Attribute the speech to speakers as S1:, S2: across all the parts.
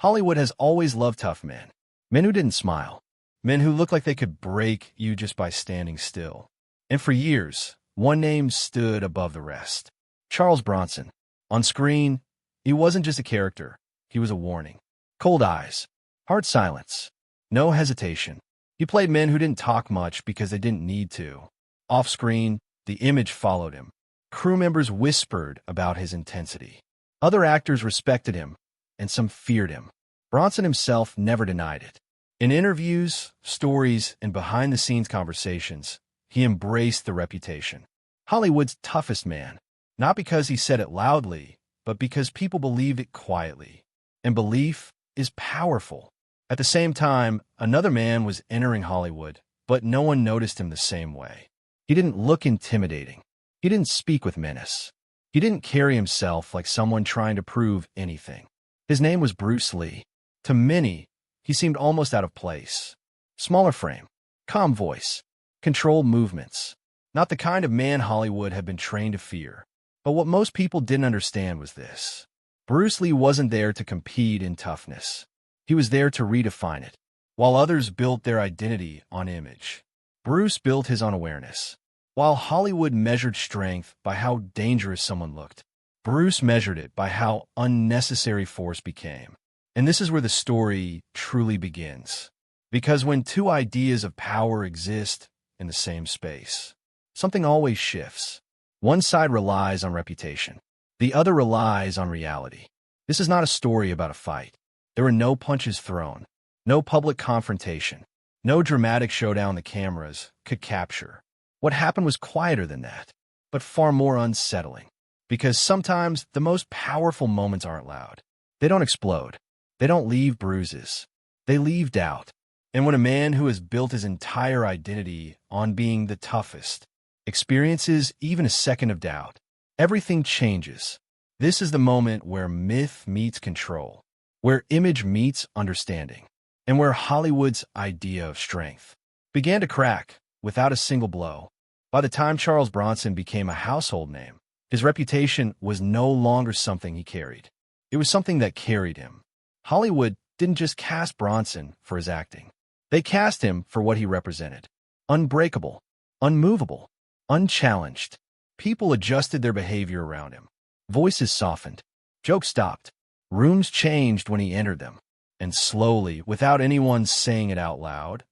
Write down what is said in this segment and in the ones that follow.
S1: Hollywood has always loved tough men. Men who didn't smile. Men who looked like they could break you just by standing still. And for years, one name stood above the rest. Charles Bronson. On screen, he wasn't just a character. He was a warning. Cold eyes. Hard silence. No hesitation. He played men who didn't talk much because they didn't need to. Off screen, the image followed him. Crew members whispered about his intensity. Other actors respected him, and some feared him. Bronson himself never denied it. In interviews, stories, and behind-the-scenes conversations, he embraced the reputation. Hollywood's toughest man. Not because he said it loudly, but because people believed it quietly. And belief is powerful. At the same time, another man was entering Hollywood, but no one noticed him the same way. He didn't look intimidating. He didn't speak with menace. He didn't carry himself like someone trying to prove anything. His name was Bruce Lee. To many, he seemed almost out of place. Smaller frame, calm voice, controlled movements. Not the kind of man Hollywood had been trained to fear. But what most people didn't understand was this. Bruce Lee wasn't there to compete in toughness. He was there to redefine it. While others built their identity on image, Bruce built his on awareness. While Hollywood measured strength by how dangerous someone looked, Bruce measured it by how unnecessary force became. And this is where the story truly begins. Because when two ideas of power exist in the same space, something always shifts. One side relies on reputation. The other relies on reality. This is not a story about a fight. There were no punches thrown, no public confrontation, no dramatic showdown the cameras could capture. What happened was quieter than that, but far more unsettling. Because sometimes the most powerful moments aren't loud. They don't explode. They don't leave bruises. They leave doubt. And when a man who has built his entire identity on being the toughest experiences even a second of doubt, everything changes. This is the moment where myth meets control, where image meets understanding, and where Hollywood's idea of strength began to crack without a single blow. By the time Charles Bronson became a household name, his reputation was no longer something he carried. It was something that carried him. Hollywood didn't just cast Bronson for his acting. They cast him for what he represented. Unbreakable, unmovable, unchallenged. People adjusted their behavior around him. Voices softened. Jokes stopped. Rooms changed when he entered them. And slowly, without anyone saying it out loud,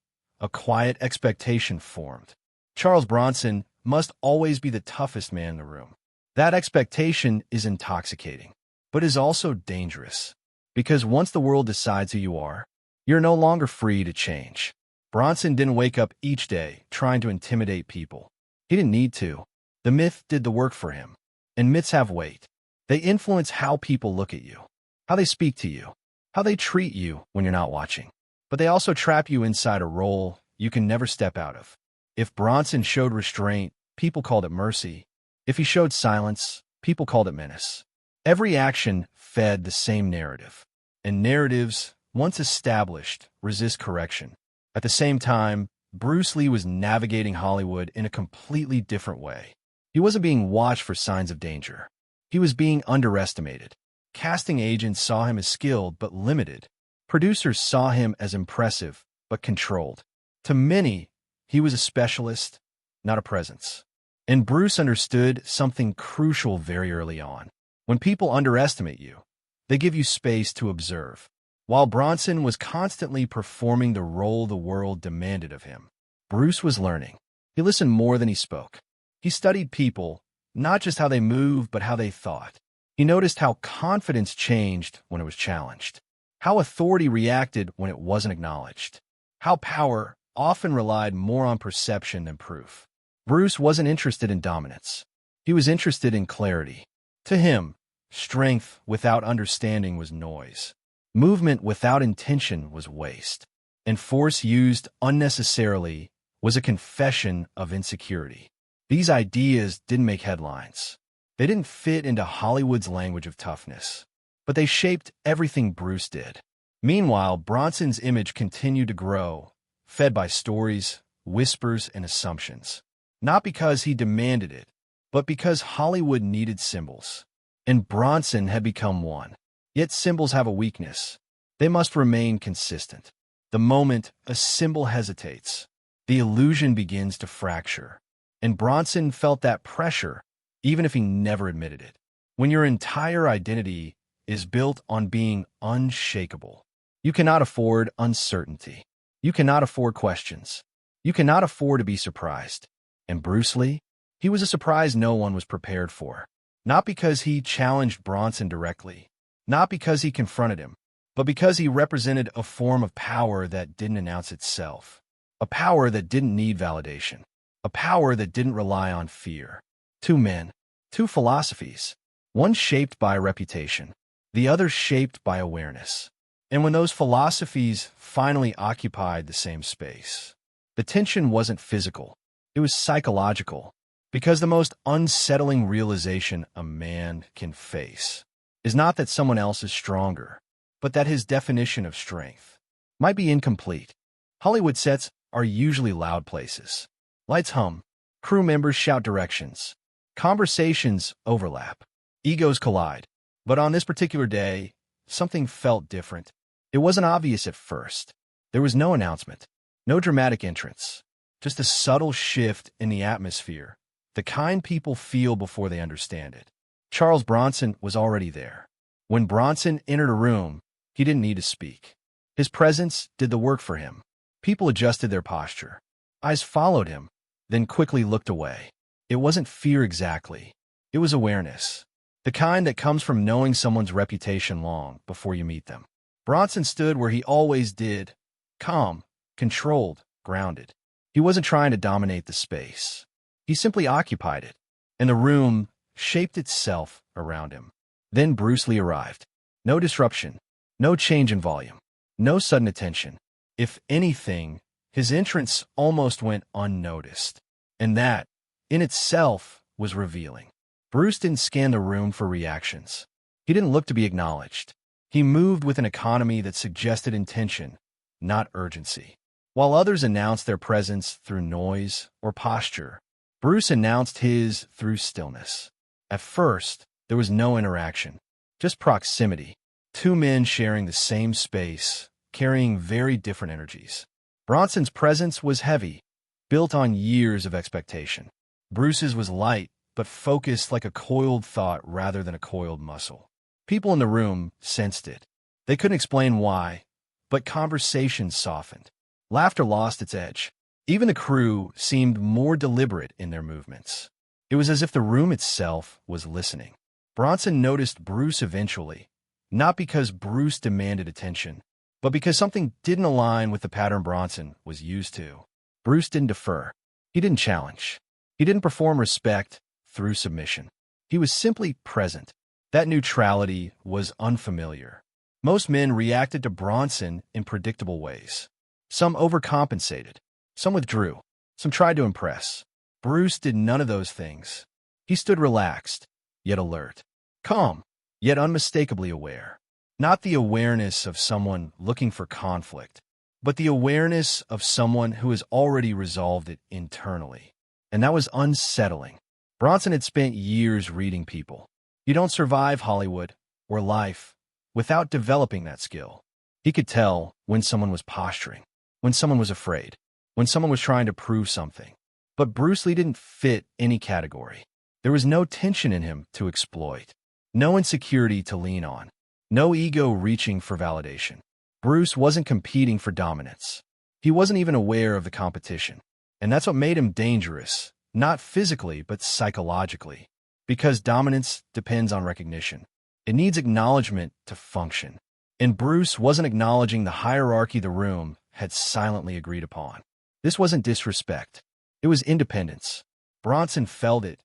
S1: a quiet expectation formed. Charles Bronson must always be the toughest man in the room. That expectation is intoxicating, but is also dangerous. Because once the world decides who you are, you're no longer free to change. Bronson didn't wake up each day trying to intimidate people. He didn't need to. The myth did the work for him. And myths have weight. They influence how people look at you, how they speak to you, how they treat you when you're not watching. But they also trap you inside a role you can never step out of. If Bronson showed restraint, people called it mercy. If he showed silence, people called it menace. Every action fed the same narrative. And narratives, once established, resist correction. At the same time, Bruce Lee was navigating Hollywood in a completely different way. He wasn't being watched for signs of danger. He was being underestimated. Casting agents saw him as skilled but limited. Producers saw him as impressive but controlled. To many, he was a specialist, not a presence. And Bruce understood something crucial very early on. When people underestimate you, they give you space to observe. While Bronson was constantly performing the role the world demanded of him, Bruce was learning. He listened more than he spoke. He studied people, not just how they moved, but how they thought. He noticed how confidence changed when it was challenged, how authority reacted when it wasn't acknowledged, how power often relied more on perception than proof. Bruce wasn't interested in dominance. He was interested in clarity. To him, strength without understanding was noise. Movement without intention was waste. And force used unnecessarily was a confession of insecurity. These ideas didn't make headlines. They didn't fit into Hollywood's language of toughness. But they shaped everything Bruce did. Meanwhile, Bronson's image continued to grow, fed by stories, whispers, and assumptions. Not because he demanded it, but because Hollywood needed symbols. And Bronson had become one. Yet symbols have a weakness. They must remain consistent. The moment a symbol hesitates, the illusion begins to fracture. And Bronson felt that pressure, even if he never admitted it. When your entire identity is built on being unshakable, you cannot afford uncertainty. You cannot afford questions. You cannot afford to be surprised. And Bruce Lee? He was a surprise no one was prepared for. Not because he challenged Bronson directly, not because he confronted him, but because he represented a form of power that didn't announce itself. A power that didn't need validation. A power that didn't rely on fear. Two men, two philosophies, one shaped by reputation, the other shaped by awareness. And when those philosophies finally occupied the same space, the tension wasn't physical, it was psychological, because the most unsettling realization a man can face is not that someone else is stronger, but that his definition of strength might be incomplete. Hollywood sets are usually loud places. Lights hum, crew members shout directions, conversations overlap, egos collide. But on this particular day, something felt different. It wasn't obvious at first. There was no announcement, no dramatic entrance, just a subtle shift in the atmosphere, the kind people feel before they understand it. Charles Bronson was already there. When Bronson entered a room, he didn't need to speak. His presence did the work for him. People adjusted their posture. Eyes followed him, then quickly looked away. It wasn't fear exactly. It was awareness. The kind that comes from knowing someone's reputation long before you meet them. Bronson stood where he always did, calm, controlled, grounded. He wasn't trying to dominate the space. He simply occupied it, and the room shaped itself around him. Then Bruce Lee arrived. No disruption, no change in volume, no sudden attention. If anything, his entrance almost went unnoticed, and that, in itself, was revealing. Bruce didn't scan the room for reactions. He didn't look to be acknowledged. He moved with an economy that suggested intention, not urgency. While others announced their presence through noise or posture, Bruce announced his through stillness. At first, there was no interaction, just proximity. Two men sharing the same space, carrying very different energies. Bronson's presence was heavy, built on years of expectation. Bruce's was light, but focused like a coiled thought rather than a coiled muscle. People in the room sensed it. They couldn't explain why, but conversation softened. Laughter lost its edge. Even the crew seemed more deliberate in their movements. It was as if the room itself was listening. Bronson noticed Bruce eventually, not because Bruce demanded attention, but because something didn't align with the pattern Bronson was used to. Bruce didn't defer. He didn't challenge. He didn't perform respect through submission. He was simply present. That neutrality was unfamiliar. Most men reacted to Bronson in predictable ways. Some overcompensated. Some withdrew. Some tried to impress. Bruce did none of those things. He stood relaxed, yet alert. Calm, yet unmistakably aware. Not the awareness of someone looking for conflict, but the awareness of someone who has already resolved it internally. And that was unsettling. Bronson had spent years reading people. You don't survive Hollywood or life without developing that skill. He could tell when someone was posturing, when someone was afraid, when someone was trying to prove something. But Bruce Lee didn't fit any category. There was no tension in him to exploit, no insecurity to lean on, no ego reaching for validation. Bruce wasn't competing for dominance. He wasn't even aware of the competition. And that's what made him dangerous, not physically, but psychologically. Because dominance depends on recognition. It needs acknowledgement to function. And Bruce wasn't acknowledging the hierarchy the room had silently agreed upon. This wasn't disrespect. It was independence. Bronson felt it,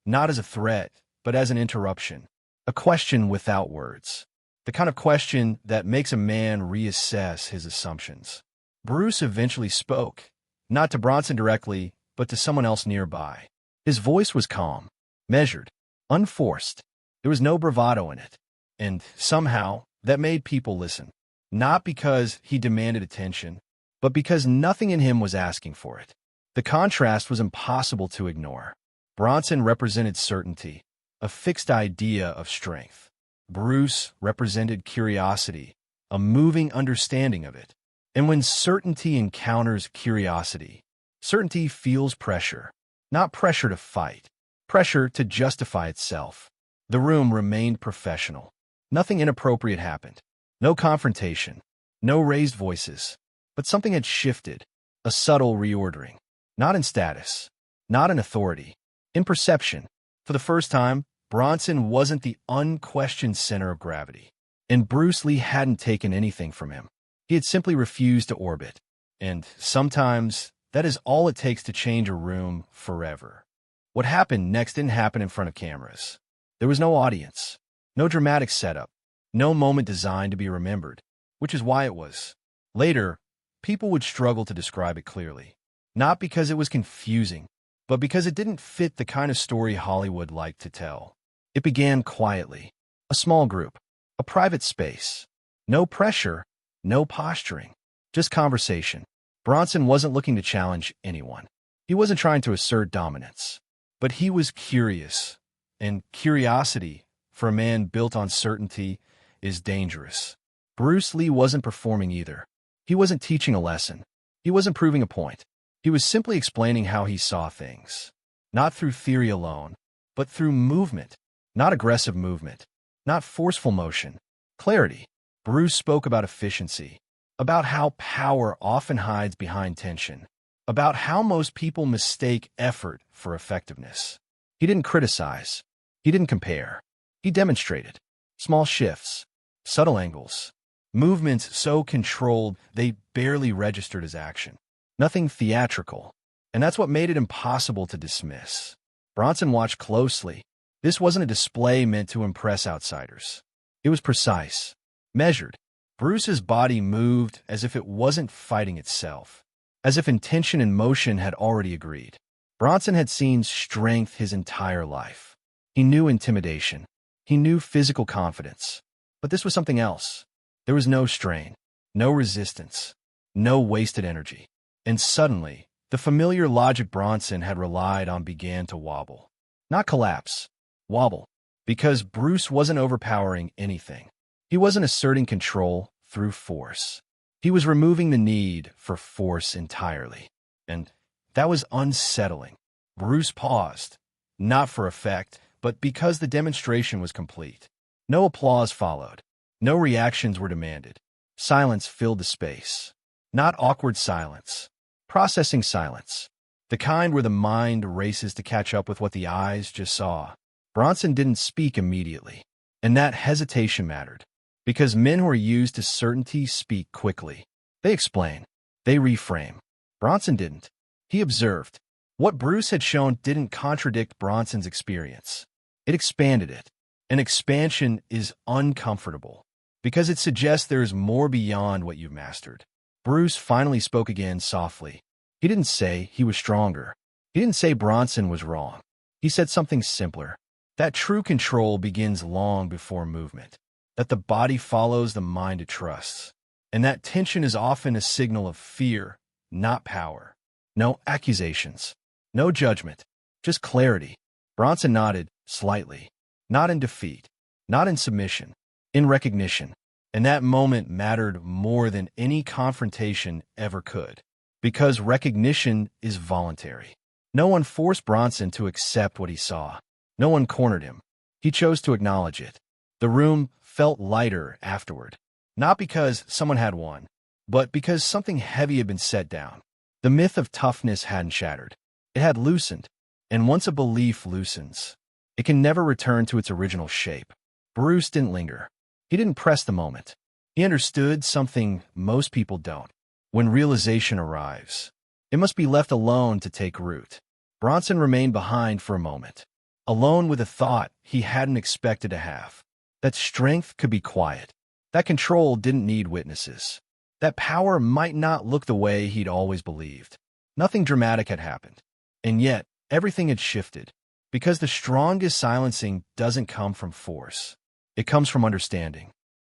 S1: not as a threat, but as an interruption. A question without words. The kind of question that makes a man reassess his assumptions. Bruce eventually spoke, not to Bronson directly, but to someone else nearby. His voice was calm, measured, unforced. There was no bravado in it. And somehow, that made people listen. Not because he demanded attention, but because nothing in him was asking for it. The contrast was impossible to ignore. Bronson represented certainty, a fixed idea of strength. Bruce represented curiosity, a moving understanding of it. And when certainty encounters curiosity, certainty feels pressure. Not pressure to fight, pressure to justify itself. The room remained professional. Nothing inappropriate happened. No confrontation. No raised voices. But something had shifted. A subtle reordering. Not in status. Not in authority. In perception. For the first time, Bronson wasn't the unquestioned center of gravity. And Bruce Lee hadn't taken anything from him. He had simply refused to orbit. And sometimes, that is all it takes to change a room forever. What happened next didn't happen in front of cameras. There was no audience. No dramatic setup. No moment designed to be remembered. Which is why it was. Later, people would struggle to describe it clearly. Not because it was confusing, but because it didn't fit the kind of story Hollywood liked to tell. It began quietly. A small group. A private space. No pressure. No posturing. Just conversation. Bronson wasn't looking to challenge anyone. He wasn't trying to assert dominance. But he was curious. And curiosity, for a man built on certainty, is dangerous. Bruce Lee wasn't performing either. He wasn't teaching a lesson. He wasn't proving a point. He was simply explaining how he saw things. Not through theory alone, but through movement. Not aggressive movement. Not forceful motion. Clarity. Bruce spoke about efficiency. About how power often hides behind tension. About how most people mistake effort for effectiveness. He didn't criticize. He didn't compare. He demonstrated. Small shifts. Subtle angles. Movements so controlled they barely registered as action. Nothing theatrical. And that's what made it impossible to dismiss. Bronson watched closely. This wasn't a display meant to impress outsiders. It was precise. Measured. Bruce's body moved as if it wasn't fighting itself. As if intention and motion had already agreed. Bronson had seen strength his entire life. He knew intimidation. He knew physical confidence. But this was something else. There was no strain. No resistance. No wasted energy. And suddenly, the familiar logic Bronson had relied on began to wobble. Not collapse. Wobble. Because Bruce wasn't overpowering anything. He wasn't asserting control through force. He was removing the need for force entirely. And that was unsettling. Bruce paused. Not for effect, but because the demonstration was complete. No applause followed. No reactions were demanded. Silence filled the space. Not awkward silence. Processing silence. The kind where the mind races to catch up with what the eyes just saw. Bronson didn't speak immediately. And that hesitation mattered. Because men who are used to certainty speak quickly. They explain. They reframe. Bronson didn't. He observed. What Bruce had shown didn't contradict Bronson's experience. It expanded it. An expansion is uncomfortable. Because it suggests there is more beyond what you've mastered. Bruce finally spoke again softly. He didn't say he was stronger. He didn't say Bronson was wrong. He said something simpler. That true control begins long before movement. That the body follows the mind it trusts. And that tension is often a signal of fear, not power. No accusations. No judgment. Just clarity. Bronson nodded, slightly. Not in defeat. Not in submission. In recognition. And that moment mattered more than any confrontation ever could. Because recognition is voluntary. No one forced Bronson to accept what he saw. No one cornered him. He chose to acknowledge it. The room felt lighter afterward. Not because someone had won, but because something heavy had been set down. The myth of toughness hadn't shattered. It had loosened. And once a belief loosens, it can never return to its original shape. Bruce didn't linger. He didn't press the moment. He understood something most people don't. When realization arrives, it must be left alone to take root. Bronson remained behind for a moment, alone with a thought he hadn't expected to have. That strength could be quiet. That control didn't need witnesses. That power might not look the way he'd always believed. Nothing dramatic had happened. And yet, everything had shifted. Because the strongest silencing doesn't come from force. It comes from understanding.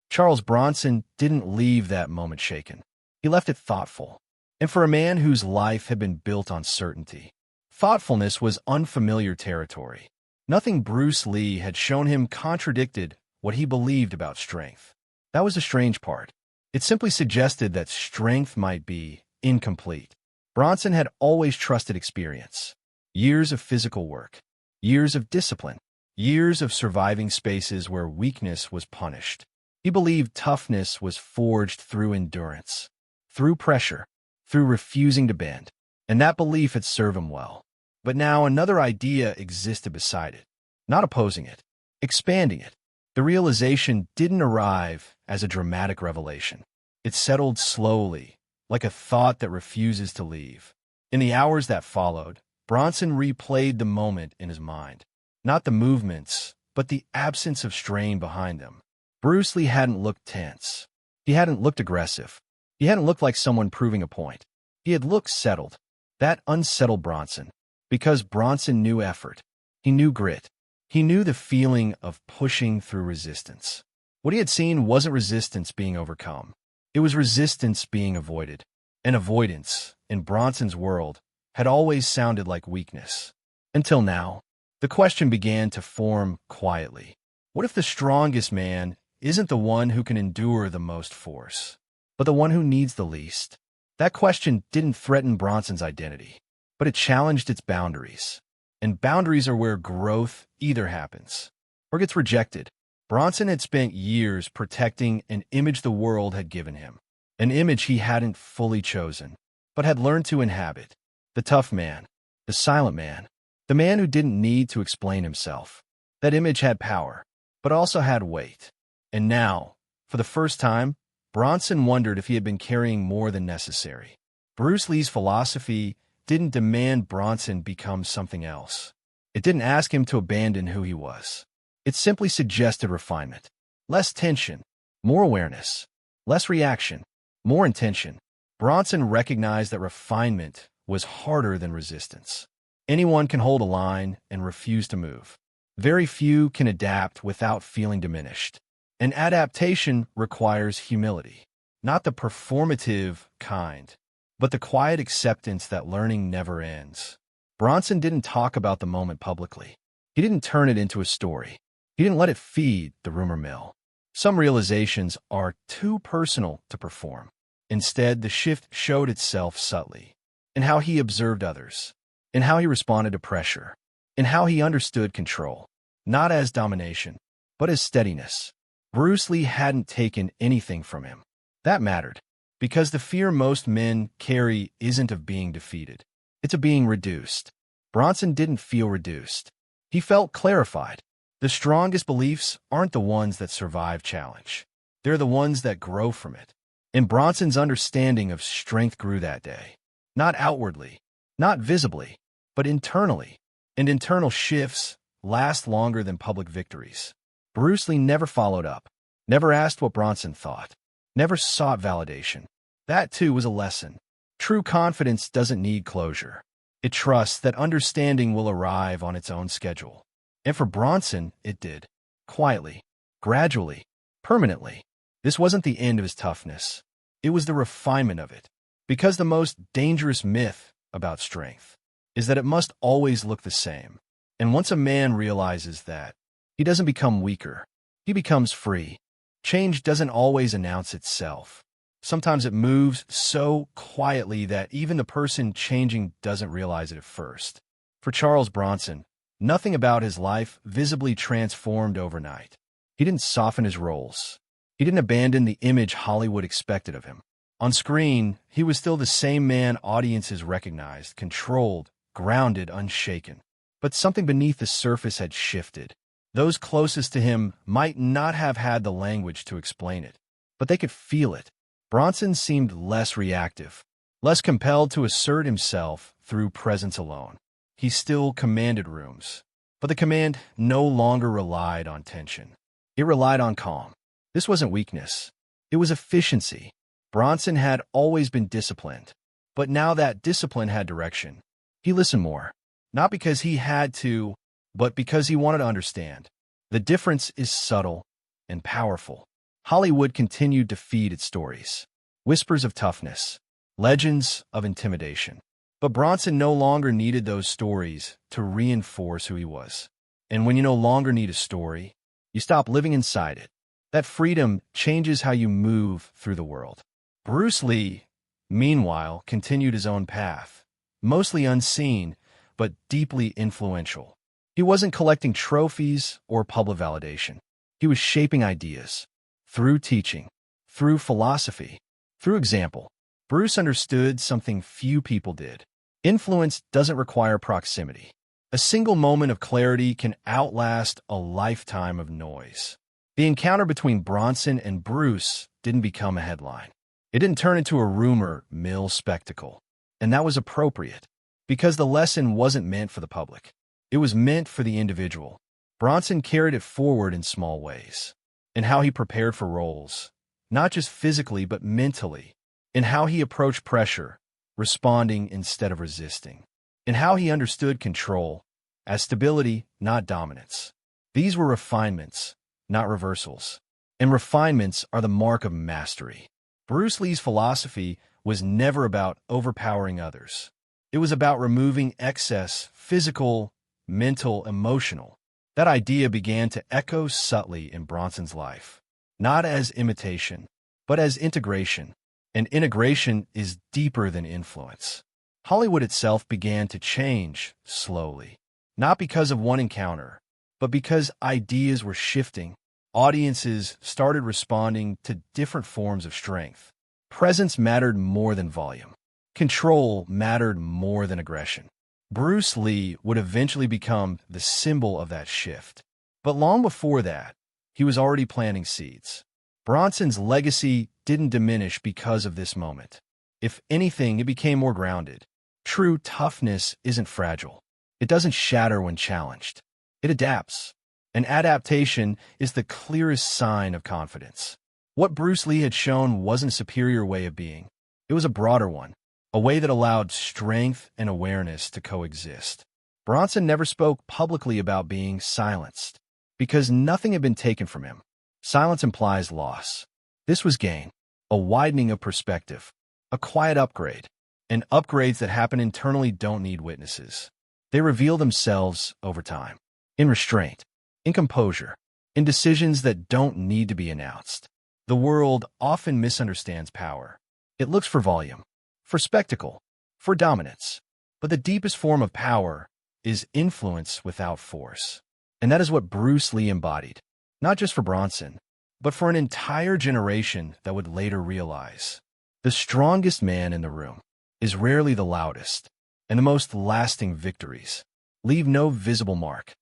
S1: Charles Bronson didn't leave that moment shaken. He left it thoughtful. And for a man whose life had been built on certainty, thoughtfulness was unfamiliar territory. Nothing Bruce Lee had shown him contradicted what he believed about strength. That was the strange part. It simply suggested that strength might be incomplete. Bronson had always trusted experience. Years of physical work, years of discipline, years of surviving spaces where weakness was punished. He believed toughness was forged through endurance, through pressure, through refusing to bend, and that belief had served him well. But now another idea existed beside it, not opposing it, expanding it. The realization didn't arrive as a dramatic revelation. It settled slowly, like a thought that refuses to leave. In the hours that followed, Bronson replayed the moment in his mind. Not the movements, but the absence of strain behind them. Bruce Lee hadn't looked tense. He hadn't looked aggressive. He hadn't looked like someone proving a point. He had looked settled. That unsettled Bronson. Because Bronson knew effort. He knew grit. He knew the feeling of pushing through resistance. What he had seen wasn't resistance being overcome. It was resistance being avoided. And avoidance, in Bronson's world, had always sounded like weakness. Until now, the question began to form quietly. What if the strongest man isn't the one who can endure the most force, but the one who needs the least? That question didn't threaten Bronson's identity, but it challenged its boundaries. And boundaries are where growth either happens or gets rejected. Bronson had spent years protecting an image the world had given him, an image he hadn't fully chosen, but had learned to inhabit. The tough man, the silent man, the man who didn't need to explain himself. That image had power, but also had weight. And now, for the first time, Bronson wondered if he had been carrying more than necessary. Bruce Lee's philosophy didn't demand Bronson become something else. It didn't ask him to abandon who he was. It simply suggested refinement. Less tension, more awareness. Less reaction, more intention. Bronson recognized that refinement was harder than resistance. Anyone can hold a line and refuse to move. Very few can adapt without feeling diminished. And adaptation requires humility, not the performative kind, but the quiet acceptance that learning never ends. Bronson didn't talk about the moment publicly. He didn't turn it into a story. He didn't let it feed the rumor mill. Some realizations are too personal to perform. Instead, the shift showed itself subtly in how he observed others, in how he responded to pressure, in how he understood control, not as domination, but as steadiness. Bruce Lee hadn't taken anything from him. That mattered, because the fear most men carry isn't of being defeated. It's of being reduced. Bronson didn't feel reduced. He felt clarified. The strongest beliefs aren't the ones that survive challenge. They're the ones that grow from it. And Bronson's understanding of strength grew that day. Not outwardly, not visibly, but internally. And internal shifts last longer than public victories. Bruce Lee never followed up, never asked what Bronson thought, never sought validation. That, too, was a lesson. True confidence doesn't need closure. It trusts that understanding will arrive on its own schedule. And for Bronson, it did. Quietly, gradually, permanently. This wasn't the end of his toughness. It was the refinement of it. Because the most dangerous myth about strength is that it must always look the same. And once a man realizes that, he doesn't become weaker. He becomes free. Change doesn't always announce itself. Sometimes it moves so quietly that even the person changing doesn't realize it at first. For Charles Bronson, nothing about his life visibly transformed overnight. He didn't soften his roles. He didn't abandon the image Hollywood expected of him. On screen, he was still the same man audiences recognized, controlled, grounded, unshaken. But something beneath the surface had shifted. Those closest to him might not have had the language to explain it, but they could feel it. Bronson seemed less reactive, less compelled to assert himself through presence alone. He still commanded rooms, but the command no longer relied on tension. It relied on calm. This wasn't weakness. It was efficiency. Bronson had always been disciplined, but now that discipline had direction. He listened more, not because he had to, but because he wanted to understand. The difference is subtle and powerful. Hollywood continued to feed its stories. Whispers of toughness, legends of intimidation. But Bronson no longer needed those stories to reinforce who he was. And when you no longer need a story, you stop living inside it. That freedom changes how you move through the world. Bruce Lee, meanwhile, continued his own path, mostly unseen, but deeply influential. He wasn't collecting trophies or public validation. He was shaping ideas through teaching, through philosophy, through example. Bruce understood something few people did. Influence doesn't require proximity. A single moment of clarity can outlast a lifetime of noise. The encounter between Bronson and Bruce didn't become a headline. It didn't turn into a rumor mill spectacle. And that was appropriate, because the lesson wasn't meant for the public. It was meant for the individual. Bronson carried it forward in small ways. In how he prepared for roles, not just physically but mentally. In how he approached pressure, responding instead of resisting. In how he understood control as stability, not dominance. These were refinements, not reversals. And refinements are the mark of mastery. Bruce Lee's philosophy was never about overpowering others. It was about removing excess, physical, mental, emotional. That idea began to echo subtly in Bronson's life, not as imitation, but as integration. And integration is deeper than influence. Hollywood itself began to change slowly, not because of one encounter, but because ideas were shifting. Audiences started responding to different forms of strength. Presence mattered more than volume. Control mattered more than aggression. Bruce Lee would eventually become the symbol of that shift. But long before that, he was already planting seeds. Bronson's legacy didn't diminish because of this moment. If anything, it became more grounded. True toughness isn't fragile. It doesn't shatter when challenged. It adapts. And adaptation is the clearest sign of confidence. What Bruce Lee had shown wasn't a superior way of being. It was a broader one, a way that allowed strength and awareness to coexist. Bronson never spoke publicly about being silenced, because nothing had been taken from him. Silence implies loss. This was gain, a widening of perspective, a quiet upgrade. And upgrades that happen internally don't need witnesses. They reveal themselves over time, in restraint, in composure, in decisions that don't need to be announced. The world often misunderstands power. It looks for volume, for spectacle, for dominance. But the deepest form of power is influence without force. And that is what Bruce Lee embodied, not just for Bronson, but for an entire generation that would later realize the strongest man in the room is rarely the loudest, and the most lasting victories leave no visible mark.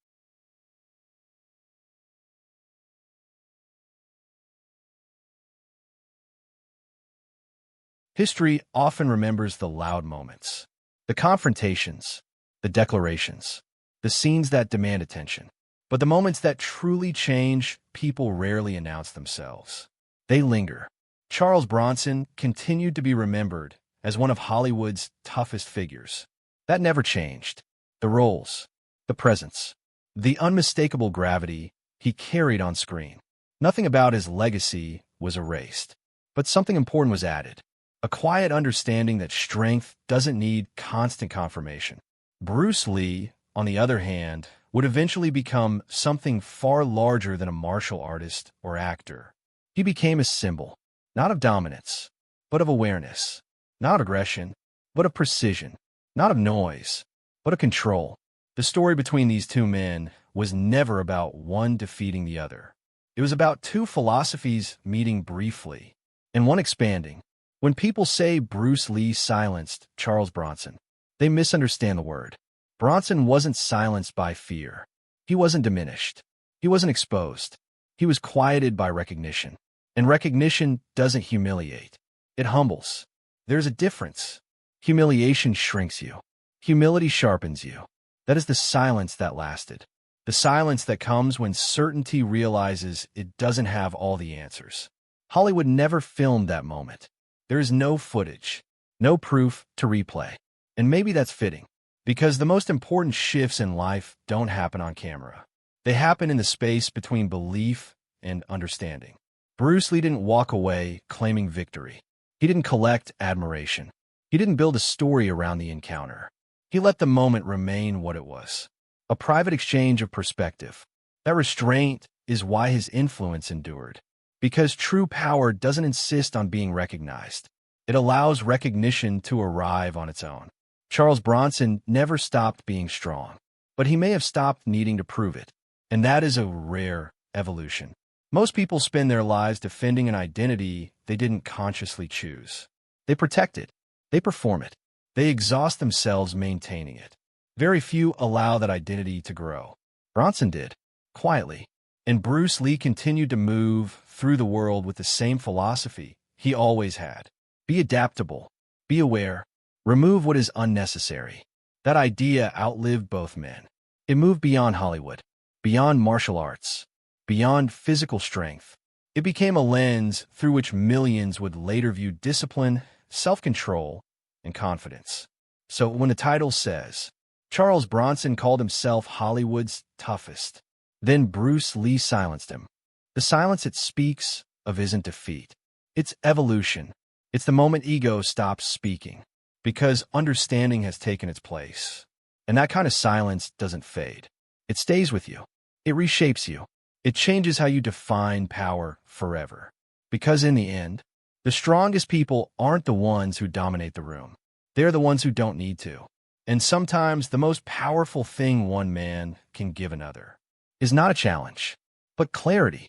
S1: History often remembers the loud moments, the confrontations, the declarations, the scenes that demand attention. But the moments that truly change, people rarely announce themselves. They linger. Charles Bronson continued to be remembered as one of Hollywood's toughest figures. That never changed. The roles, the presence, the unmistakable gravity he carried on screen. Nothing about his legacy was erased, but something important was added. A quiet understanding that strength doesn't need constant confirmation. Bruce Lee, on the other hand, would eventually become something far larger than a martial artist or actor. He became a symbol, not of dominance, but of awareness, not aggression, but of precision, not of noise, but of control. The story between these two men was never about one defeating the other. It was about two philosophies meeting briefly, and one expanding. When people say Bruce Lee silenced Charles Bronson, they misunderstand the word. Bronson wasn't silenced by fear. He wasn't diminished. He wasn't exposed. He was quieted by recognition. And recognition doesn't humiliate. It humbles. There's a difference. Humiliation shrinks you. Humility sharpens you. That is the silence that lasted. The silence that comes when certainty realizes it doesn't have all the answers. Hollywood never filmed that moment. There is no footage, no proof to replay. And maybe that's fitting, because the most important shifts in life don't happen on camera. They happen in the space between belief and understanding. Bruce Lee didn't walk away claiming victory. He didn't collect admiration. He didn't build a story around the encounter. He let the moment remain what it was, a private exchange of perspective. That restraint is why his influence endured. Because true power doesn't insist on being recognized. It allows recognition to arrive on its own. Charles Bronson never stopped being strong, but he may have stopped needing to prove it. And that is a rare evolution. Most people spend their lives defending an identity they didn't consciously choose. They protect it. They perform it. They exhaust themselves maintaining it. Very few allow that identity to grow. Bronson did, quietly. And Bruce Lee continued to move through the world with the same philosophy he always had. Be adaptable. Be aware. Remove what is unnecessary. That idea outlived both men. It moved beyond Hollywood, beyond martial arts, beyond physical strength. It became a lens through which millions would later view discipline, self-control, and confidence. So when the title says, Charles Bronson called himself Hollywood's toughest, then Bruce Lee silenced him. The silence it speaks of isn't defeat. It's evolution. It's the moment ego stops speaking, because understanding has taken its place. And that kind of silence doesn't fade. It stays with you. It reshapes you. It changes how you define power forever. Because in the end, the strongest people aren't the ones who dominate the room. They're the ones who don't need to. And sometimes the most powerful thing one man can give another is not a challenge, but clarity.